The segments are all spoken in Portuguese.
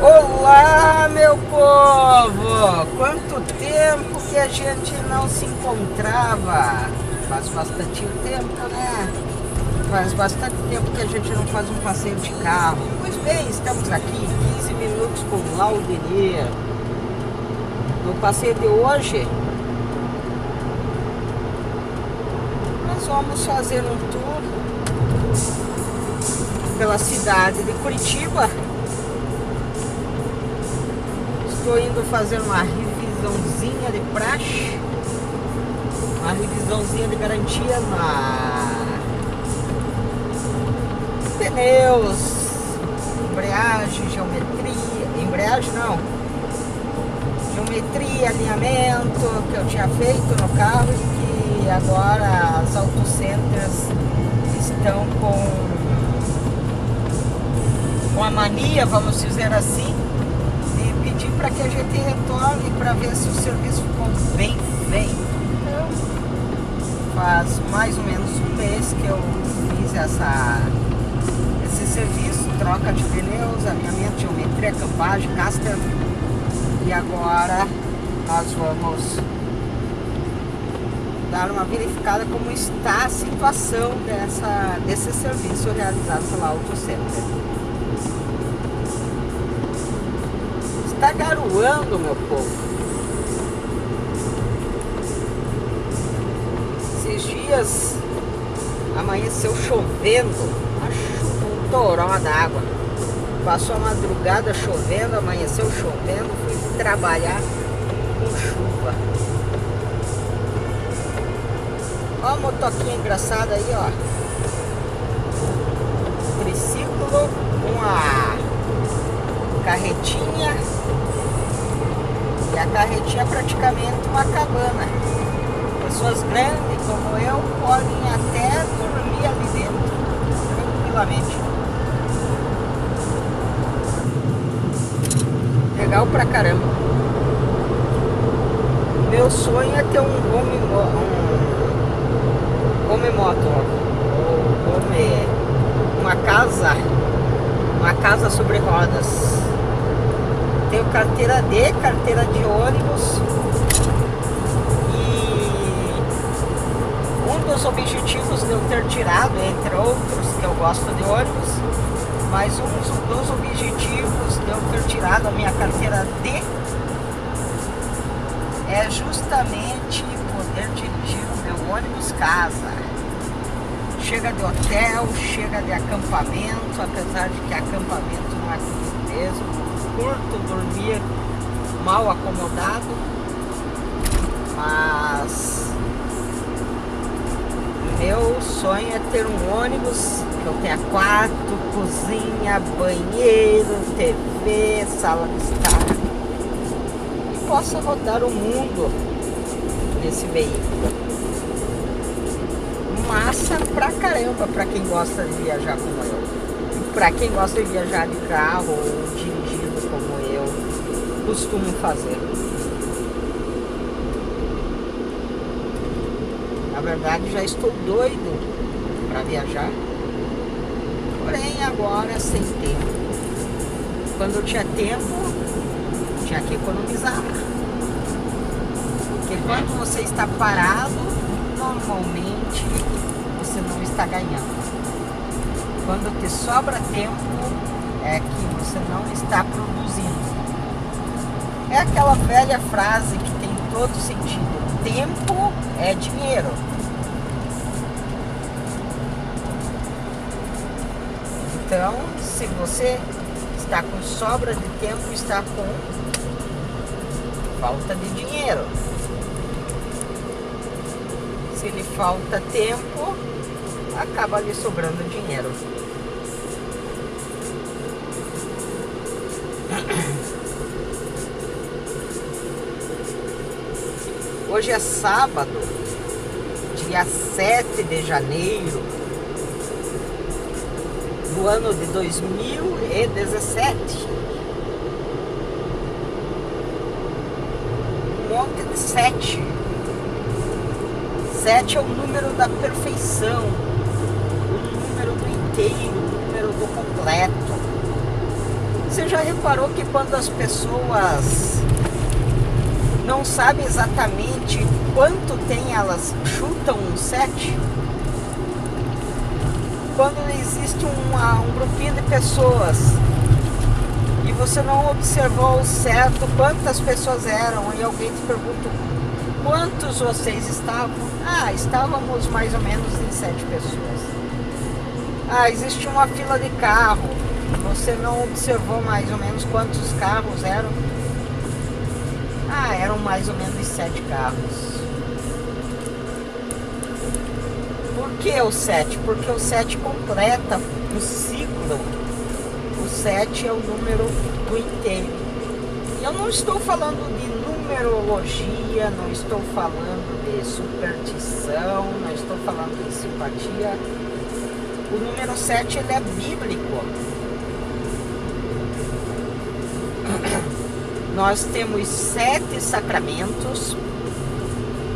Olá, meu povo! Quanto tempo que a gente não se encontrava? Faz bastante tempo, né? Faz bastante tempo que a gente não faz um passeio de carro. Pois bem, estamos aqui, 15 minutos com o Laudenir. No passeio de hoje, nós vamos fazer um tour pela cidade de Curitiba. Estou indo fazer uma revisãozinha de praxe, uma revisãozinha de garantia na pneus, embreagem, geometria, alinhamento que eu tinha feito no carro e que agora as autocenters estão com a mania, vamos dizer assim, pedir para que a gente retorne para ver se o serviço ficou bem feito. Então, faz mais ou menos um mês que eu fiz esse serviço, troca de pneus, alinhamento, geometria, campagem, caster. E agora nós vamos dar uma verificada como está a situação desse serviço realizado pela AutoCenter. Tá garoando, meu povo. Esses dias amanheceu chovendo, um toró d'água. Passou a madrugada chovendo, amanheceu chovendo, fui trabalhar com chuva. Ó a motoquinha engraçada aí, ó. Triciclo com a carretinha. E a carretinha é praticamente uma cabana. Pessoas grandes como eu podem até dormir ali dentro, tranquilamente. Legal pra caramba. Meu sonho é ter uma casa sobre rodas. Tenho carteira de ônibus, e um dos objetivos de eu ter tirado, entre outros, que eu gosto de ônibus, mas um dos objetivos de eu ter tirado a minha carteira D é justamente poder dirigir o meu ônibus casa. Chega de hotel, chega de acampamento, apesar de que acampamento não é comigo mesmo. Curto dormir mal acomodado, mas meu sonho é ter um ônibus que eu tenha quarto, cozinha, banheiro, TV, sala de estar e possa rodar o mundo nesse veículo. Massa pra caramba pra quem gosta de viajar como eu. E pra quem gosta de viajar de carro ou dirigindo como eu costumo fazer. Na verdade, já estou doido para viajar, porém agora sem tempo. Quando eu tinha tempo, tinha que economizar, porque quando você está parado, normalmente você não está ganhando. Quando te sobra tempo, é que você não está produzindo. É aquela velha frase que tem todo sentido: tempo é dinheiro. Então, se você está com sobra de tempo, está com falta de dinheiro. Se lhe falta tempo, acaba lhe sobrando dinheiro. Hoje é sábado, dia 7 de janeiro do ano de 2017. Um monte de 7. 7 é o número da perfeição, o número do inteiro, o número do completo. Você já reparou que quando as pessoas não sabem exatamente quanto tem, elas chutam um 7? Quando existe um grupinho de pessoas e você não observou ao certo quantas pessoas eram e alguém te pergunta quantos vocês estavam? Ah, estávamos mais ou menos em 7 pessoas. Ah, existe uma fila de carro. Você não observou mais ou menos quantos carros eram? Ah, eram mais ou menos 7 carros. Por que o 7? Porque o 7 completa o ciclo. O 7 é o número do inteiro. E eu não estou falando de numerologia, não estou falando de superstição, não estou falando de simpatia. O número 7 ele é bíblico. Nós temos 7 sacramentos,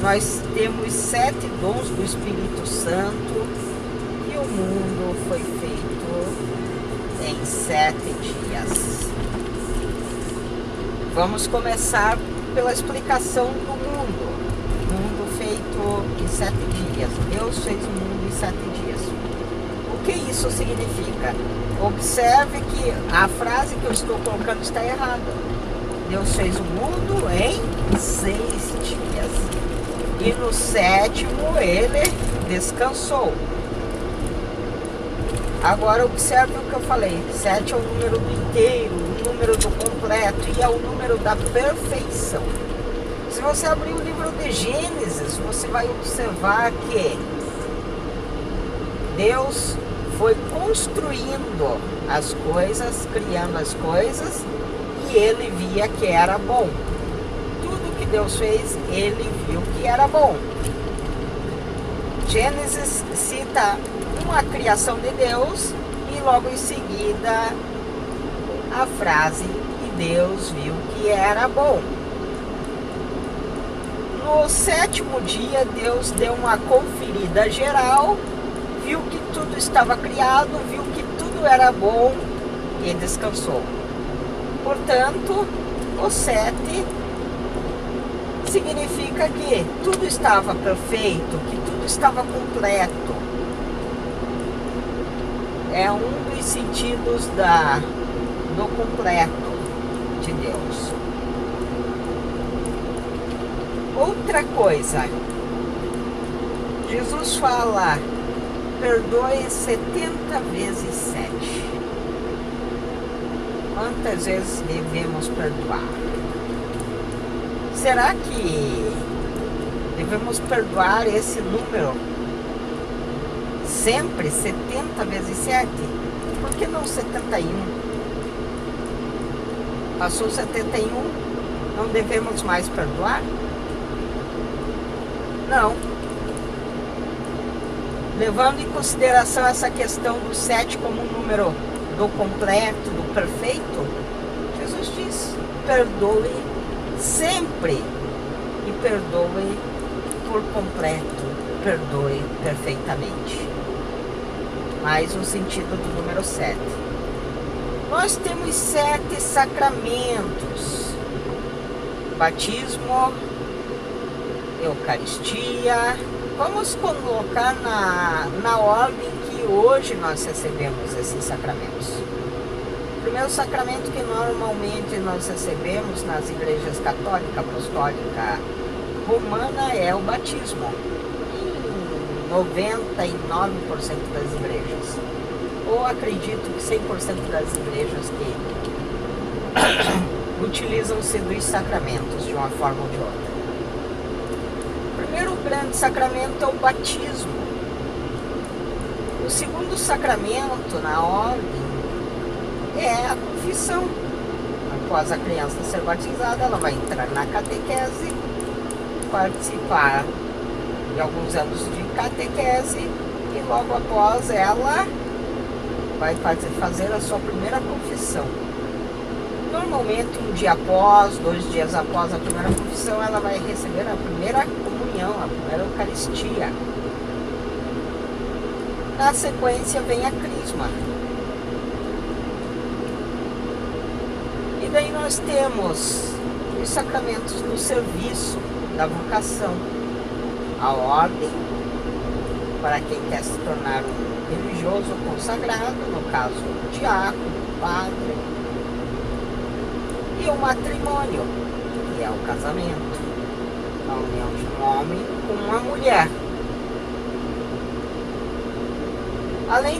nós temos 7 dons do Espírito Santo e o mundo foi feito em 7 dias. Vamos começar pela explicação do mundo. Mundo feito em 7 dias. Deus fez o mundo em 7 dias. O que isso significa? Observe que a frase que eu estou colocando está errada. Deus fez o mundo em 6 dias. E no 7º ele descansou. Agora observe o que eu falei. 7 é o número do inteiro, o número do completo e é o número da perfeição. Se você abrir o livro de Gênesis, você vai observar que Deus foi construindo as coisas, criando as coisas, e ele via que era bom. Tudo que Deus fez, ele viu que era bom. Gênesis cita uma criação de Deus e logo em seguida a frase "e Deus viu que era bom". No 7º dia, Deus deu uma conferida geral, viu que tudo estava criado, viu que tudo era bom e descansou. Portanto, o 7 significa que tudo estava perfeito, que tudo estava completo. É um dos sentidos do completo de Deus. Outra coisa, Jesus fala, perdoe 70 vezes 7. Quantas vezes devemos perdoar? Será que devemos perdoar esse número sempre 70 vezes 7? Por que não 71? Passou 71, não devemos mais perdoar? Não. Levando em consideração essa questão do 7 como um número do completo, do perfeito, Jesus diz, perdoe sempre e perdoe por completo, perdoe perfeitamente. Mais um sentido do número 7. Nós temos 7 sacramentos: batismo, Eucaristia. Vamos colocar na ordem que hoje nós recebemos esses sacramentos. O primeiro sacramento que normalmente nós recebemos nas igrejas católica, apostólica, romana é o batismo. Em 99% das igrejas. Ou acredito que 100% das igrejas que utilizam-se dos sacramentos de uma forma ou de outra. O primeiro grande sacramento é o batismo. O segundo sacramento, na ordem, é a confissão. Após a criança ser batizada, ela vai entrar na catequese, participar e alguns anos de catequese, e logo após ela vai fazer a sua primeira confissão. Normalmente, um dia após, 2 dias após a primeira confissão, ela vai receber a primeira comunhão, a primeira Eucaristia. Na sequência vem a crisma. E daí nós temos os sacramentos do serviço, da vocação, a ordem, para quem quer se tornar um religioso consagrado, no caso, o diácono, o padre, e o matrimônio, que é o casamento, a união de um homem com uma mulher. Além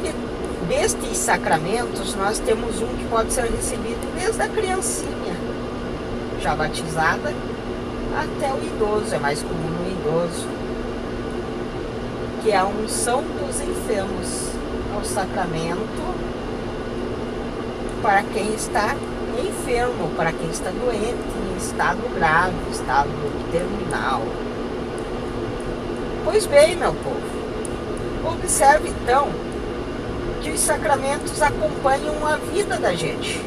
destes sacramentos, nós temos um que pode ser recebido desde a criancinha, já batizada, até o idoso, é mais comum no idoso, que é a unção dos enfermos, é o sacramento para quem está enfermo, para quem está doente, em estado grave, estado terminal. Pois bem, meu povo, observe então que os sacramentos acompanham a vida da gente.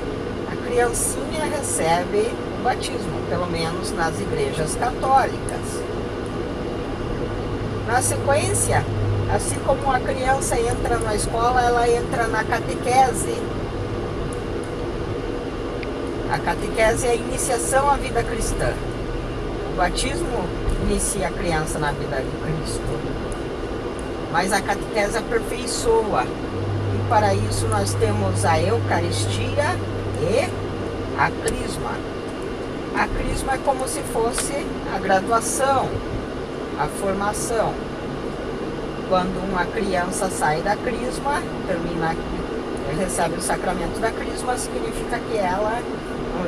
A criancinha recebe o batismo, pelo menos nas igrejas católicas. Na sequência, assim como a criança entra na escola, ela entra na catequese. A catequese é a iniciação à vida cristã. O batismo inicia a criança na vida de Cristo. Mas a catequese aperfeiçoa. E para isso nós temos a Eucaristia e a crisma. A crisma é como se fosse a graduação, a formação. Quando uma criança sai da crisma, recebe o sacramento da crisma, significa que ela,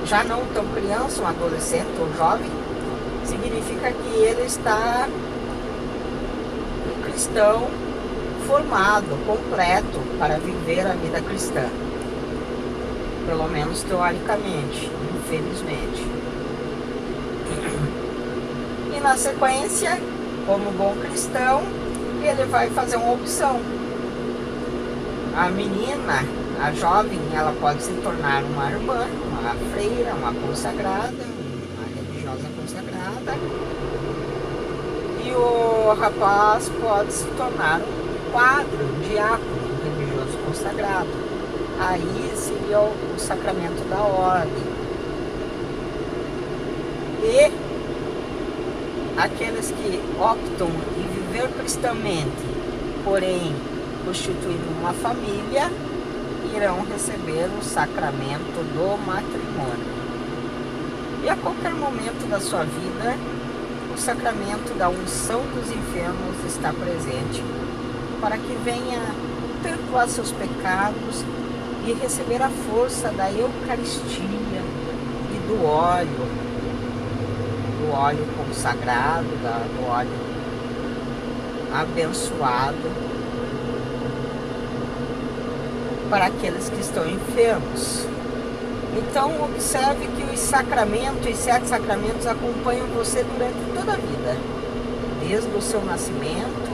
já não tão criança, um adolescente ou jovem, significa que ele está um cristão formado, completo, para viver a vida cristã. Pelo menos teoricamente, infelizmente. E na sequência, como bom cristão, ele vai fazer uma opção. A menina, a jovem, ela pode se tornar uma irmã, uma freira, uma consagrada, uma religiosa consagrada. E o rapaz pode se tornar um padre, um diácono, um religioso consagrado. Aí seria o sacramento da ordem. E aqueles que optam em viver cristamente, porém constituindo uma família, irão receber o sacramento do matrimônio. E a qualquer momento da sua vida, o sacramento da unção dos enfermos está presente, para que venha perdoar seus pecados e receber a força da Eucaristia e do óleo consagrado, do óleo abençoado para aqueles que estão enfermos. Então observe que os 7 sacramentos acompanham você durante toda a vida, desde o seu nascimento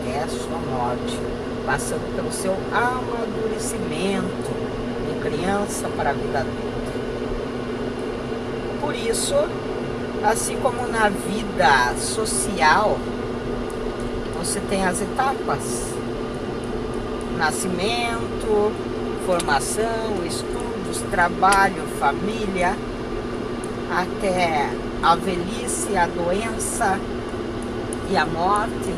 até a sua morte, passando pelo seu amadurecimento de criança para a vida adulta. Por isso, assim como na vida social, você tem as etapas: nascimento, formação, estudos, trabalho, família, até a velhice, a doença e a morte.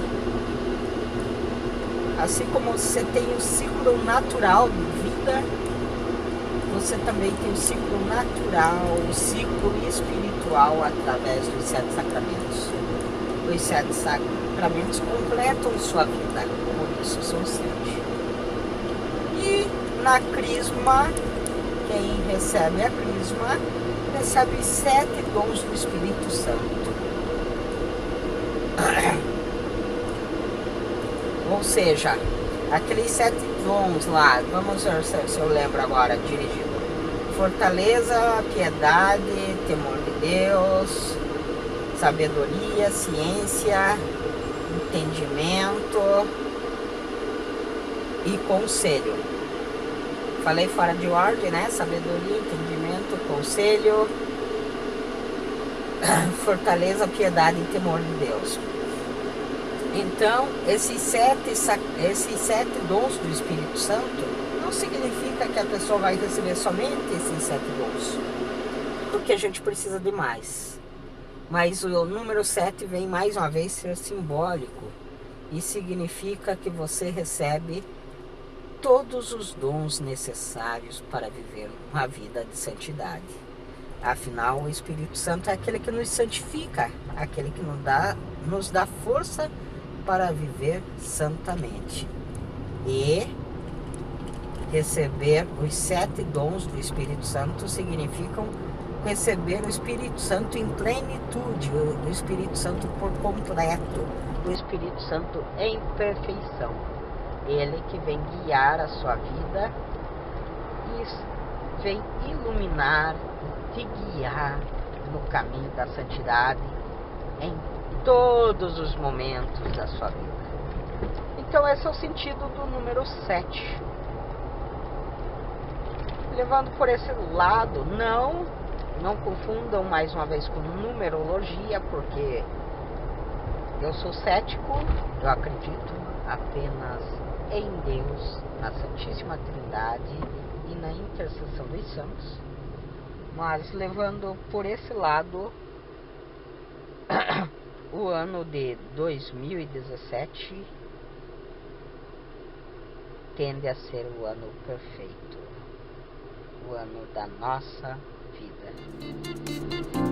Assim como você tem o ciclo natural de vida, você também tem o ciclo natural, o ciclo espiritual através dos 7 sacramentos. Os 7 sacramentos completam sua vida, por isso são 7. E na crisma, quem recebe a crisma, recebe os 7 dons do Espírito Santo. Ou seja, aqueles 7 dons lá, vamos ver se eu lembro agora, dirigido: fortaleza, piedade, temor de Deus, sabedoria, ciência, entendimento e conselho. Falei fora de ordem, né? Sabedoria, entendimento, conselho, fortaleza, piedade e temor de Deus. Então, esses sete dons do Espírito Santo não significa que a pessoa vai receber somente esses 7 dons, porque a gente precisa de mais. Mas o número 7 vem mais uma vez ser simbólico e significa que você recebe todos os dons necessários para viver uma vida de santidade. Afinal, o Espírito Santo é aquele que nos santifica, aquele que nos dá força para viver santamente. E receber os 7 dons do Espírito Santo significam receber o Espírito Santo em plenitude, o Espírito Santo por completo, o Espírito Santo em perfeição. Ele que vem guiar a sua vida e vem iluminar, te guiar no caminho da santidade em todos os momentos da sua vida. Então esse é o sentido do número 7. Levando por esse lado, não confundam mais uma vez com numerologia, porque eu sou cético, eu acredito apenas em Deus, na Santíssima Trindade e na intercessão dos santos. Mas levando por esse lado, o ano de 2017 tende a ser o ano perfeito, o ano da nossa vida.